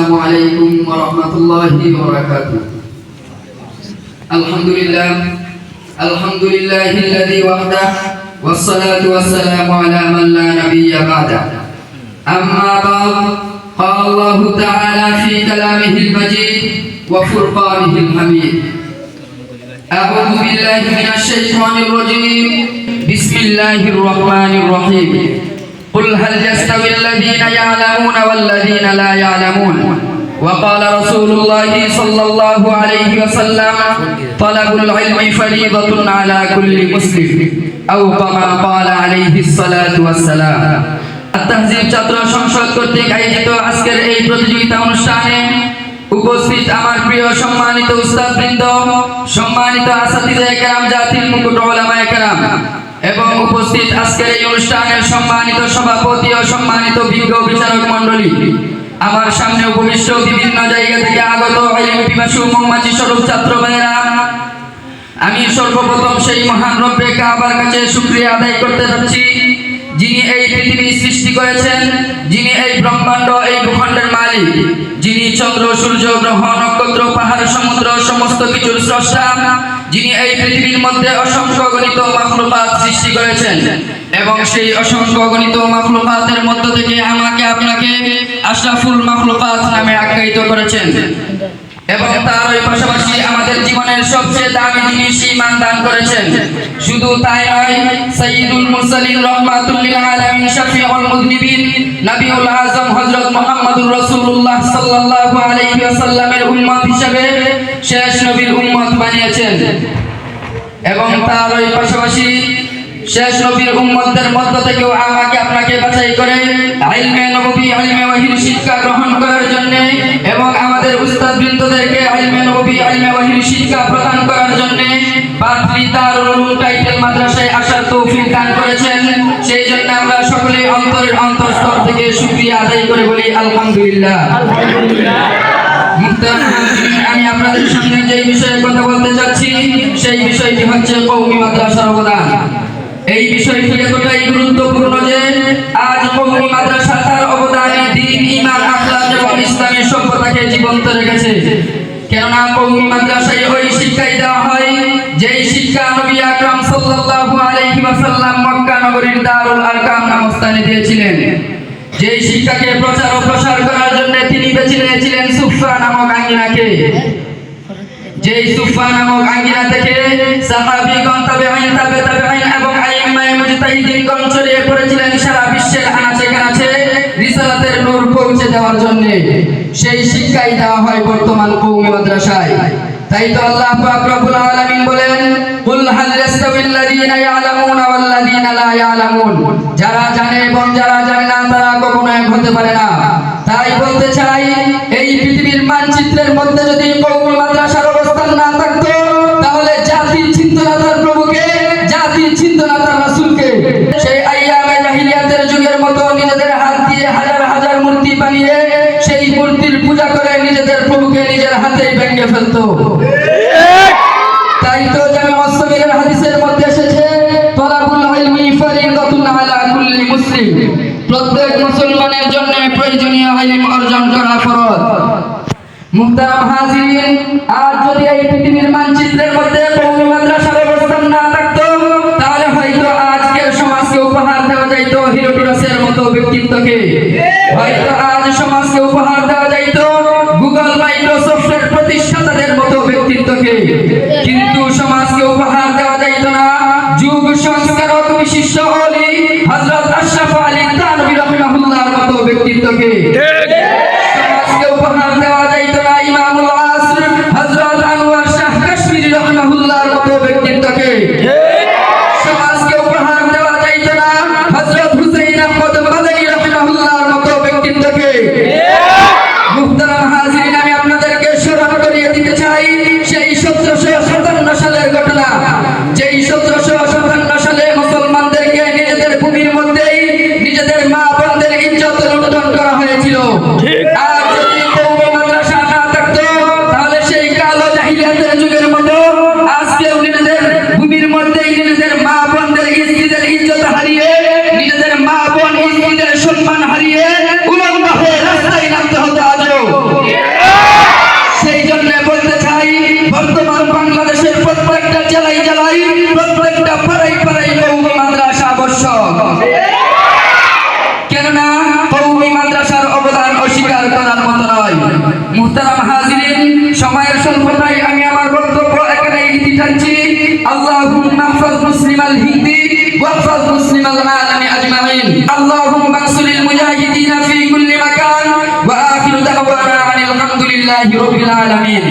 السلام عليكم ورحمة الله وبركاته. الحمد لله الذي وحده والصلاة والسلام على من لا نبي بعده. أما بعد، قال الله تعالى في كلامه المجيد وفرقانه الحميد: أعوذ بالله من الشيطان الرجيم، بسم الله الرحمن الرحيم. قل هل يستوي الذين يعلمون والذين لا يعلمون؟ وقال رسول الله صلى الله عليه وسلم: طلب العلم فريضة على كل مسلم، أو كما قال عليه الصلاة والسلام. التهذيب ছাত্র সংসদ কর্তৃক আয়োজিত আজকের এই প্রতিযোগিতা অনুষ্ঠানে উপস্থিত আমার প্রিয় সম্মানিত উস্তাদবৃন্দ, সম্মানিত আসাতিজে কেরাম, জাতির মুকুট উলামায়ে কেরাম এবং উপস্থিত আজকের এই অনুষ্ঠানের সম্মানিত সভাপতি ও সম্মানিত বিজ্ঞ বিচারক মণ্ডলী, আমার সামনে উপবিষ্ট বিভিন্ন জায়গা থেকে আগত ইলম পিপাসু মৌমাছি স্বরূপ ছাত্র ভাইয়েরা, আমি সর্বপ্রথম সেই মহান রব্বে কাবার কাছে শুকরিয়া আদায় করতে যাচ্ছি, যিনি এই পৃথিবী সৃষ্টি করেছেন, যিনি এই ব্রহ্মাণ্ড, এই ভূখণ্ডের মালিক, যিনি চন্দ্র, সূর্য, গ্রহ, নক্ষত্র, পাহাড়, সমুদ্র সমস্ত কিছুর স্রষ্টা, যিনি এই পৃথিবীর মধ্যে অসংখ্য গণিত মাখলুকাত সৃষ্টি করেছেন এবং সেই অসংখ্য গণিত মাখলুকাতের মধ্য থেকে আমাকে আপনাকে আশরাফুল মাখলুকাত নামে আখ্যায়িত করেছেন এবং তার ওই পাশাপাশি আমাদের জীবনের সবচেয়ে দামি জিনিস ঈমান দান করেছেন। শুধু তাই নয়, সাইয়্যিদুল মুরসালিন রাহমাতুল লিল আলামিন শাফিউল মুযনিবিন নবিউল আযম হযরত মুহাম্মদুর রাসূলুল্লাহ সাল্লাল্লাহু আলাইহি ওয়াসাল্লামের উম্মত হিসেবে শেষ নবীর উম্মত বানিয়েছেন এবং তার ওই পাশাপাশি শেষ নবীর উম্মতদের মধ্য থেকেও আমাকে আপনাকে বাছাই করে ইলমে নববী, ইলমে ওয়াহির শিক্ষা গ্রহণ করার জন্য এবং আমাদের উস্তাদবৃন্দদেরকে ইলমে নববী, ইলমে ওয়াহির শিক্ষা প্রদান করার জন্য পাটলি দারুল উলুম টাইটেল মাদ্রাসায় আসার তৌফিক দান করেছেন। সেই জন্য আমরা সকলে অন্তরের অন্তঃস্থল থেকে শুকরিয়া আদায় করে বলি আলহামদুলিল্লাহ। আমি আপনাদের সামনে যে বিষয়ে কথা বলতে যাচ্ছি সেই বিষয়টি হচ্ছে কওমি মাদ্রাসার অবদান। এই বিষয়টি এতটাই গুরুত্বপূর্ণ যে আজ কওমি মাদ্রাসা তার অবদানে দ্বীন, ঈমান, আখলাক এবং ইসলামী সভ্যতাকে জীবন্ত রেখেছে। কেননা কওমি মাদ্রাসায় ওই শিক্ষাই দেওয়া হয় যেই শিক্ষা নবী আকরাম সাল্লাল্লাহু আলাইহি ওয়াসাল্লাম মক্কা নগরীর দারুল আরকাম নামক স্থানে দিয়েছিলেন। যেই শিক্ষাকে প্রচার ও প্রসার করার জন্য তিনি বেছে নিয়েছিলেন সুফা নামক আঙ্গিনাকে। যেই সুফা নামক আঙ্গিনা থেকে সাহাবীগণ, তাবেঈন, তাবে তাবেঈন এবং আইম্মায়ে মুজতাহিদিনগণ ছড়িয়ে পড়েছিলেন সারা বিশ্বের আনাচে কানাচে রিসালাতের নূর পৌঁছে দেওয়ার জন্য। সেই শিক্ষাই দেওয়া হয় বর্তমান কওমি মাদ্রাসায়। তাই তো আল্লাহ পাক রব্বুল আলামিন বলেন: কুল হাল ইয়াস্তাবিল্লাযীনা ইয়ালামুনা ওয়াল্লাযীনা লা ইয়ালামুন। যারা জানে এবং যারা জানে না তারা কখনো এক হতে পারে না। তাই বলতে চাই, এই পৃথিবীর মানচিত্রের মধ্যে যদি কওমি মাদ্রাসার অবস্থান না থাকতো, তাহলে জাতির চিন্তনাতার প্রভুকে, জাতির চিন্তনাতার রাসূলকে সেই আইয়ামে জাহিলিয়াতের যুগের মতো নিজেদের হাত দিয়ে হাজার হাজার মূর্তি বানিয়ে সেই মূর্তির পূজা করে নিজেদের প্রভুকে নিজের হাতেই ভেঙে ফেলতো। তাই তো জামে মুসলিমের হাদিসের মধ্যে এসেছে, তলাবুল ইলমি ফরিদাতুন আলা কুল্লি মুসলিম। প্রত্যেক মুসলমানের জন্য প্রয়োজনীয় ইলম অর্জন করা ফরজ। মুহতারাম হাজিরিন, আজ যদি এই পৃথিবীর মানচিত্রের মধ্যে কওমি মাদ্রাসার অবস্থান না থাকতো, তাহলে হয়তো আজকের সমাজকে উপহার দেওয়া যাইতো হিরোডোটাসের মতো ব্যক্তিত্বকে। হয়তো আজ সমাজকে উপহার দেওয়া যাইতো গুগল, মাইক্রোসফটের প্রতিষ্ঠাতাদের মতো ব্যক্তিত্বকে। কিন্তু সমাজকে উপহার দেওয়া যাইতো না যুগ সংস্কারক বিশিষ্ট ওলি হযরত আশরাফ আলী থানভী রাহিমাহুল্লাহর মতো ব্যক্তিত্বকে। সমাজকে উপহার দেওয়া যাইতো না ইমামুল আসর হযরত আনোয়ার শাহ কাশ্মীরি রাহিমাহুল্লাহর মতো ব্যক্তিত্বকে। সমাজকে উপহার দেওয়া যাইতো না হযরত হুসাইন আহমদ মাদানী রাহিমাহুল্লাহর মতো ব্যক্তিত্বকে। মুহতারাম হাজিরিন, আমি আপনাদেরকে স্মরণ করিয়ে দিতে চাই সেই 1757 সালের ঘটনা, যেই 1757 সালে মুসলমানদেরকে নিজেদের ভূমির মধ্যেই নিজেদের মা বোনদের ইজ্জত লুণ্ঠন করা হয়েছিল। মুহতারাম হাজিরিন, সময়ের স্বল্পতায় আমি আমার বক্তব্য এখানে ইতি টানছি। আল্লাহুম্মা ইহফাজ মুসলিমাল হিন্দি ওয়াহফাজ মুসলিমাল আলামি আজমাইন। আল্লাহুম্মা আনসুরিল মুজাহিদিনা ফি কুল্লি মাকান ওয়া আখিরু দাওয়ানা আনিল হামদুলিল্লাহি রাব্বিল আলামিন।